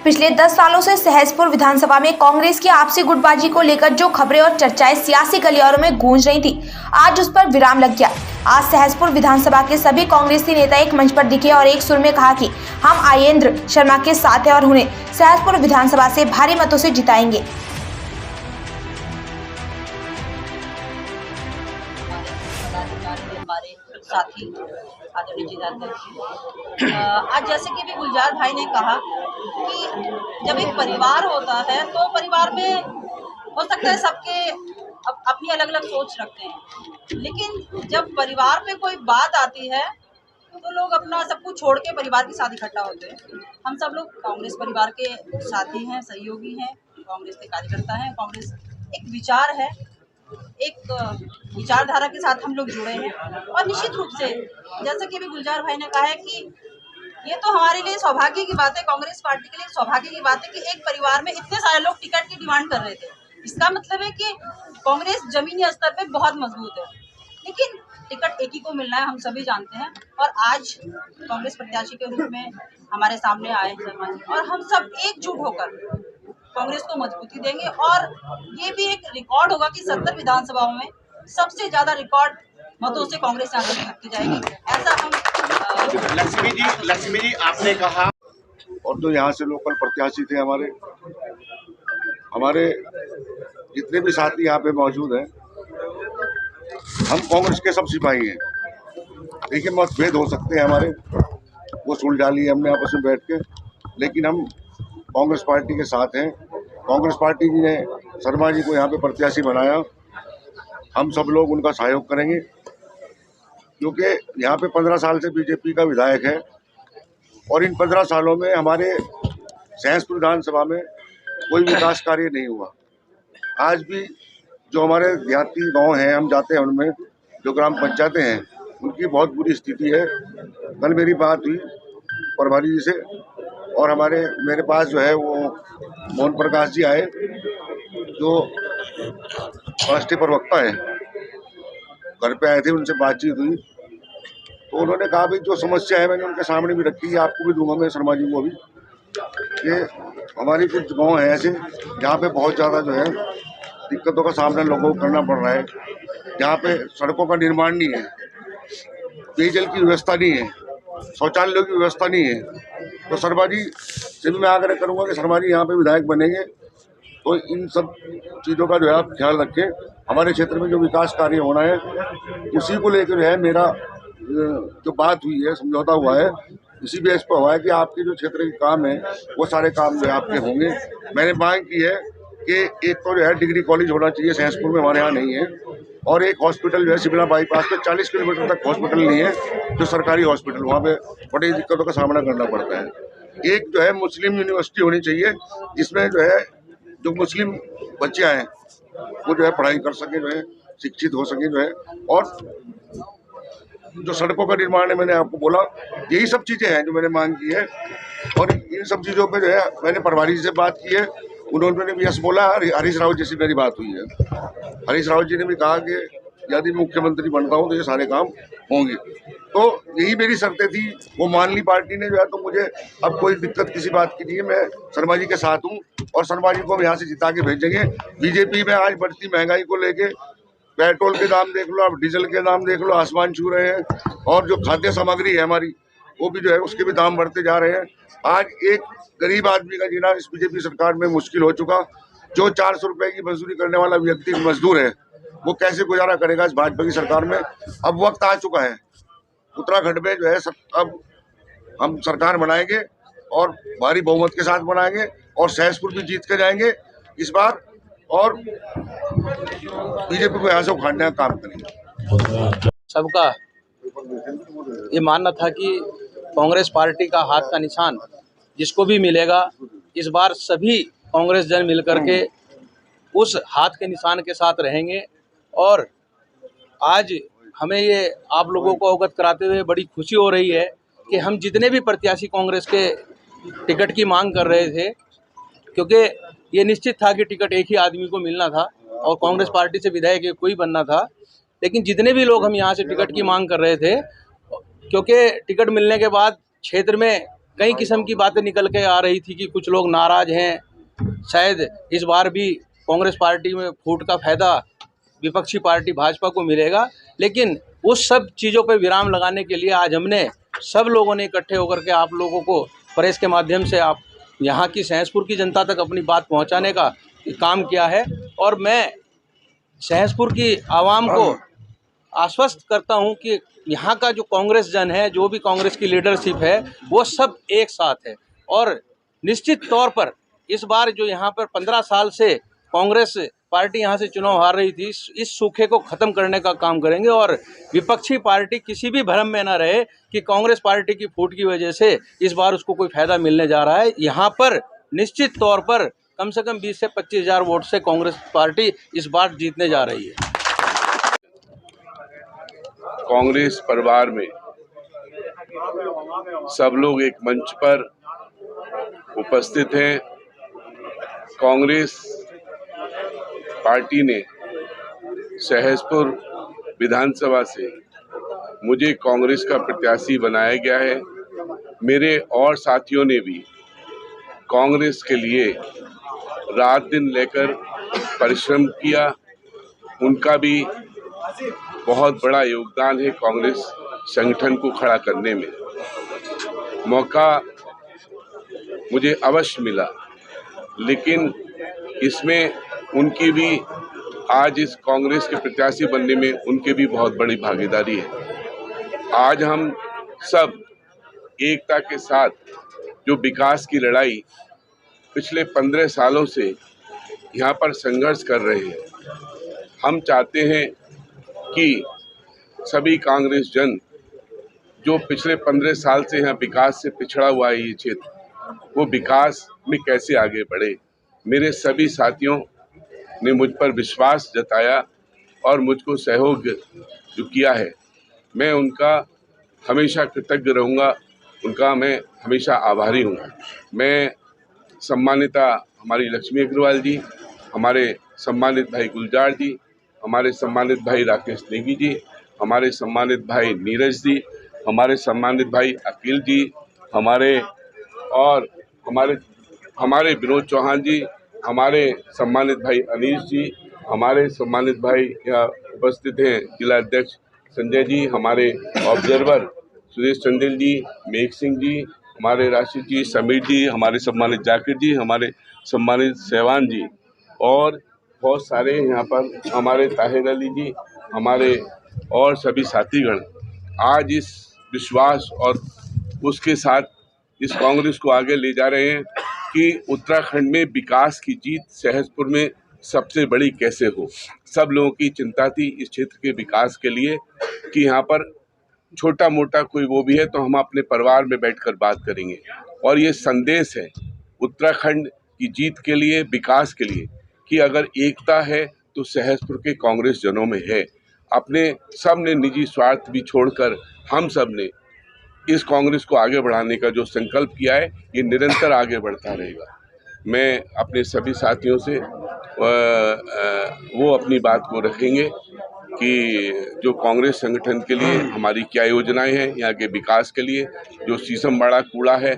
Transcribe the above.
पिछले 10 सालों से सहसपुर विधानसभा में कांग्रेस की आपसी गुटबाजी को लेकर जो खबरें और चर्चाएं सियासी गलियारों में गूंज रही थी, आज उस पर विराम लग गया। आज सहसपुर विधानसभा के सभी कांग्रेसी नेता एक मंच पर दिखे और एक सुर में कहा कि हम आयेंद्र शर्मा के साथ हैं और उन्हें सहसपुर विधानसभा से भारी मतों से जिताएंगे। हमारे साथी आदरणीय जिलाध्यक्ष, आज जैसे कि भी गुलजार भाई ने कहा कि जब एक परिवार होता है तो परिवार में हो सकता है सबके अपनी अलग अलग सोच रखते हैं, लेकिन जब परिवार पे कोई बात आती है तो लोग अपना सब कुछ छोड़ के परिवार के साथ इकट्ठा होते हैं। हम सब लोग कांग्रेस परिवार के साथी हैं, सहयोगी हैं, कांग्रेस के कार्यकर्ता हैं। कांग्रेस एक विचार है, एक विचारधारा के साथ हम लोग जुड़े हैं और निश्चित रूप से जैसा कि भी गुलजार भाई ने कहा है कि ये तो हमारे लिए सौभाग्य की बात है, कांग्रेस पार्टी के लिए सौभाग्य की बात है कि एक परिवार में इतने सारे लोग टिकट की डिमांड कर रहे थे। इसका मतलब है कि कांग्रेस जमीनी स्तर पे बहुत मजबूत है, लेकिन टिकट एक ही को मिलना है, हम सभी जानते हैं। और आज कांग्रेस प्रत्याशी के रूप में हमारे सामने आए शर्मा जी और हम सब एकजुट होकर कांग्रेस को मजबूती देंगे और ये भी एक रिकॉर्ड होगा कि 70 विधानसभाओं में सबसे ज्यादा रिकॉर्ड मतों से कांग्रेस यहाँ से जीतती जाएगी। ऐसा हम लक्ष्मी जी आपने कहा, और जो यहाँ से लोकल प्रत्याशी थे हमारे जितने भी साथी यहाँ पे मौजूद हैं, हम कांग्रेस के सब सिपाही हैं। देखिए, मतभेद हो सकते हैं हमारे, वो सुलझा लिए हमने आपस में बैठ के, लेकिन हम कांग्रेस पार्टी के साथ हैं। कांग्रेस पार्टी जी ने शर्मा जी को यहाँ पे प्रत्याशी बनाया, हम सब लोग उनका सहयोग करेंगे, क्योंकि यहाँ पे 15 साल से बीजेपी का विधायक है और इन 15 सालों में हमारे सहसपुर विधानसभा में कोई विकास कार्य नहीं हुआ। आज भी जो हमारे देहाती गांव हैं, हम जाते हैं उनमें, जो ग्राम पंचायतें हैं, उनकी बहुत बुरी स्थिति है। कल मेरी बात हुई प्रभारी जी से और मेरे पास जो है वो मोहन प्रकाश जी आए, जो राष्ट्रीय प्रवक्ता है, घर पे आए थे, उनसे बातचीत हुई तो उन्होंने कहा भाई जो समस्या है मैंने उनके सामने भी रखी है, आपको भी दूंगा मैं, शर्मा जी को भी, कि हमारी कुछ गांव है ऐसे जहाँ पे बहुत ज़्यादा जो है दिक्कतों का सामना लोगों को करना पड़ रहा है, जहाँ पे सड़कों का निर्माण नहीं है, पेयजल की व्यवस्था नहीं है, शौचालयों की व्यवस्था नहीं है। तो शर्मा जी से भी मैं आग्रह करूँगा कि शर्मा जी यहाँ पे विधायक बनेंगे तो इन सब चीज़ों का जो है आप ख्याल रखें। हमारे क्षेत्र में जो विकास कार्य होना है उसी को लेकर जो है मेरा जो बात हुई है, समझौता हुआ है, इसी बेस पर हुआ है कि आपके जो क्षेत्र के काम है वो सारे काम जो है आपके होंगे। मैंने मांग की है कि एक तो जो है डिग्री कॉलेज होना चाहिए, सहसपुर में हमारे यहाँ नहीं है, और एक हॉस्पिटल जो है शिमला बाईपास पे 40 किलोमीटर तक हॉस्पिटल नहीं है, जो सरकारी हॉस्पिटल, वहाँ पे बड़ी दिक्कतों का सामना करना पड़ता है। एक जो है मुस्लिम यूनिवर्सिटी होनी चाहिए, जिसमें जो है जो मुस्लिम बच्चियाँ हैं वो जो है पढ़ाई कर सके, जो है शिक्षित हो सके, जो है, और जो सड़कों का निर्माण है, मैंने आपको बोला, यही सब चीज़ें हैं जो मैंने मांग की है। और इन सब चीज़ों पे जो है मैंने प्रभारी जी से बात की है, उन्होंने भी यस बोला। हरीश रावत जी से मेरी बात हुई है, हरीश रावत जी ने भी कहा कि यदि मुख्यमंत्री बनता हूँ तो ये सारे काम होंगे। तो यही मेरी शर्तें थी, वो मान ली पार्टी ने जो है, तो मुझे अब कोई दिक्कत किसी बात की नहीं है। मैं शर्मा जी के साथ हूँ और शर्मा जी को हम यहाँ से जिता के भेजेंगे। बीजेपी में आज बढ़ती महंगाई को लेके पेट्रोल के दाम देख लो, अब डीजल के दाम देख लो, आसमान छू रहे हैं, और जो खाद्य सामग्री है हमारी वो भी जो है उसके भी दाम बढ़ते जा रहे हैं। आज एक गरीब आदमी का जीना इस बीजेपी सरकार में मुश्किल हो चुका। जो 400 रुपए की मजदूरी करने वाला व्यक्ति मजदूर है, वो कैसे गुजारा करेगा इस भाजपा की सरकार में। अब वक्त आ चुका है, उत्तराखंड में जो है अब हम सरकार बनाएंगे और भारी बहुमत के साथ बनाएंगे और सहसपुर भी जीत के जाएंगे इस बार, और बीजेपी को यहाँ से उखाड़ने का काम करेंगे। सबका ये मानना था कि कांग्रेस पार्टी का हाथ का निशान जिसको भी मिलेगा, इस बार सभी कांग्रेस जन मिलकर के उस हाथ के निशान के साथ रहेंगे। और आज हमें ये आप लोगों को अवगत कराते हुए बड़ी खुशी हो रही है कि हम जितने भी प्रत्याशी कांग्रेस के टिकट की मांग कर रहे थे, क्योंकि ये निश्चित था कि टिकट एक ही आदमी को मिलना था और कांग्रेस पार्टी से विधायक कोई बनना था, लेकिन जितने भी लोग हम यहाँ से टिकट की मांग कर रहे थे, क्योंकि टिकट मिलने के बाद क्षेत्र में कई किस्म की बातें निकल के आ रही थी कि कुछ लोग नाराज हैं, शायद इस बार भी कांग्रेस पार्टी में फूट का फायदा विपक्षी पार्टी भाजपा को मिलेगा। लेकिन उस सब चीज़ों पर विराम लगाने के लिए आज हमने सब लोगों ने इकट्ठे होकर के आप लोगों को प्रेस के माध्यम से आप यहाँ की सहसपुर की जनता तक अपनी बात पहुँचाने का काम किया है। और मैं सहसपुर की आवाम को आश्वस्त करता हूँ कि यहाँ का जो कांग्रेस जन है, जो भी कांग्रेस की लीडरशिप है, वो सब एक साथ है। और निश्चित तौर पर इस बार जो यहाँ पर 15 साल से कांग्रेस पार्टी यहाँ से चुनाव हार रही थी, इस सूखे को ख़त्म करने का काम करेंगे। और विपक्षी पार्टी किसी भी भ्रम में न रहे कि कांग्रेस पार्टी की फूट की वजह से इस बार उसको कोई फ़ायदा मिलने जा रहा है। यहाँ पर निश्चित तौर पर कम से कम 20 से 25 हज़ार वोट से कांग्रेस पार्टी इस बार जीतने जा रही है। कांग्रेस परिवार में सब लोग एक मंच पर उपस्थित हैं। कांग्रेस पार्टी ने सहसपुर विधानसभा से मुझे कांग्रेस का प्रत्याशी बनाया गया है। मेरे और साथियों ने भी कांग्रेस के लिए रात दिन लेकर परिश्रम किया। उनका भी बहुत बड़ा योगदान है कांग्रेस संगठन को खड़ा करने में। मौका मुझे अवश्य मिला, लेकिन इसमें उनकी भी आज इस कांग्रेस के प्रत्याशी बनने में उनके भी बहुत बड़ी भागीदारी है। आज हम सब एकता के साथ जो विकास की लड़ाई पिछले 15 सालों से यहाँ पर संघर्ष कर रहे हैं, हम चाहते हैं कि सभी कांग्रेस जन जो पिछले 15 साल से यहाँ विकास से पिछड़ा हुआ है ये क्षेत्र, वो विकास में कैसे आगे बढ़े। मेरे सभी साथियों ने मुझ पर विश्वास जताया और मुझको सहयोग जो किया है, मैं उनका हमेशा कृतज्ञ रहूँगा, उनका मैं हमेशा आभारी हूँ। मैं सम्मानिता हमारी लक्ष्मी अग्रवाल जी, हमारे सम्मानित भाई गुलजार जी, हमारे सम्मानित भाई राकेश नेगी जी, हमारे सम्मानित भाई नीरज जी, हमारे सम्मानित भाई अकील जी, हमारे विनोद चौहान जी, हमारे सम्मानित भाई अनीश जी, हमारे सम्मानित भाई यहाँ उपस्थित हैं जिला अध्यक्ष संजय जी, हमारे ऑब्जर्वर सुरेश चंदेल जी, मेघ सिंह जी, हमारे राशिद जी, समीर जी, हमारे सम्मानित जाकिर जी, हमारे सम्मानित सहवान जी और बहुत सारे यहाँ पर हमारे ताहिर अली जी, हमारे और सभी साथीगण आज इस विश्वास और उसके साथ इस कांग्रेस को आगे ले जा रहे हैं कि उत्तराखंड में विकास की जीत सहसपुर में सबसे बड़ी कैसे हो। सब लोगों की चिंता थी इस क्षेत्र के विकास के लिए कि यहाँ पर छोटा मोटा कोई वो भी है तो हम अपने परिवार में बैठकर बात करेंगे। और ये संदेश है उत्तराखंड की जीत के लिए, विकास के लिए, कि अगर एकता है तो सहसपुर के कांग्रेस जनों में है। अपने सब ने निजी स्वार्थ भी छोड़कर हम सब ने इस कांग्रेस को आगे बढ़ाने का जो संकल्प किया है, ये निरंतर आगे बढ़ता रहेगा। मैं अपने सभी साथियों से वो अपनी बात को रखेंगे कि जो कांग्रेस संगठन के लिए हमारी क्या योजनाएं हैं, यहाँ के विकास के लिए जो शीशमबाड़ा कूड़ा है